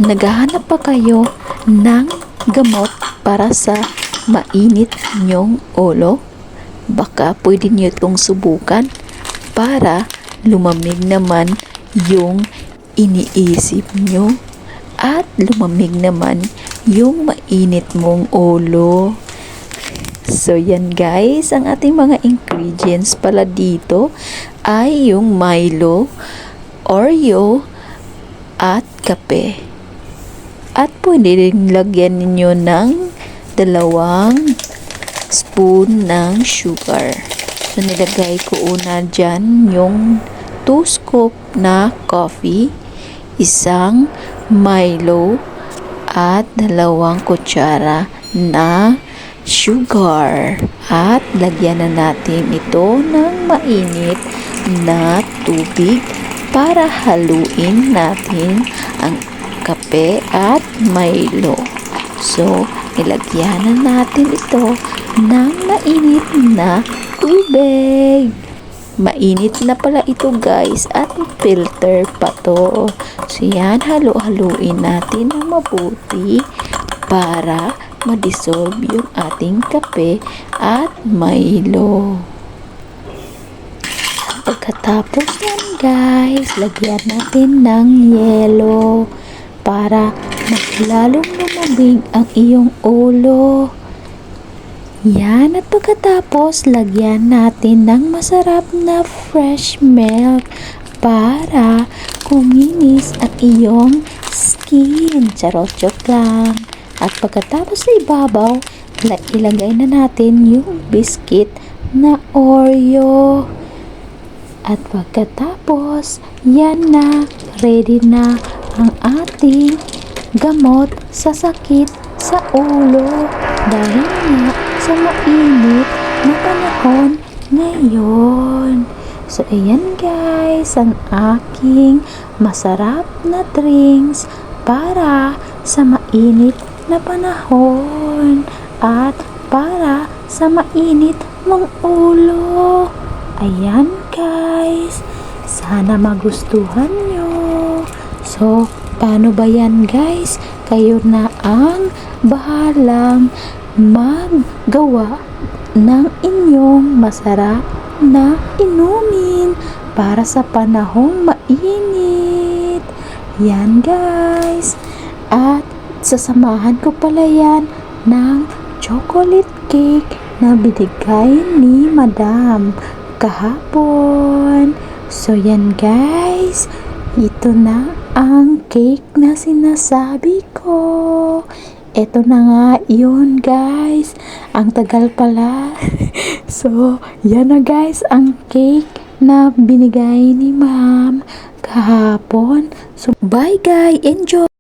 Naghahanap pa kayo ng gamot para sa mainit nyong ulo? Baka pwede nyo itong subukan para lumamig naman yung iniisip nyo at lumamig naman yung mainit mong ulo. So yan guys, ang ating mga ingredients pala dito ay yung Milo, Oreo, at kape. At pwede rin lagyan ninyo ng 2 spoon ng sugar. So nilagay ko una dyan yung 2 scoop na coffee, 1 Milo, at 2 kutsara na sugar. At lagyan na natin ito ng mainit na tubig para haluin natin ang kape at Milo. So, ilagyan na natin ito ng mainit na tubig. Mainit na pala ito guys at filter pa to. So, yan, halu-haluin natin ng mabuti para ma-dissolve yung ating kape at Milo. Pagkatapos yan guys, lagyan natin ng yelo para mas lalong lumamig ang iyong ulo. Yan, at pagkatapos lagyan natin ng masarap na fresh milk para kuminis ang iyong skin. Charot-chok lang. At pagkatapos sa ibabaw, ilagay na natin yung biscuit na Oreo. At pagkatapos, yan na, ready na ang ating gamot sa sakit sa ulo. Dahil nga sa mainit na panahon ngayon. So, ayan guys, ang aking masarap na drinks para sa mainit na panahon at para sa mainit mong ulo. Ayan guys, sana magustuhan nyo. So, paano ba yan guys? Kayo na ang bahalang maggawa ng inyong masarap na inumin para sa panahong mainit. Yan guys. At sasamahan ko pala yan ng chocolate cake na binigay ni Madam kahapon. So yan guys, ito na ang cake na sinasabi ko. Ito na nga yun guys. Ang tagal pala. So yan na guys ang cake na binigay ni Ma'am kahapon. So bye guys, enjoy.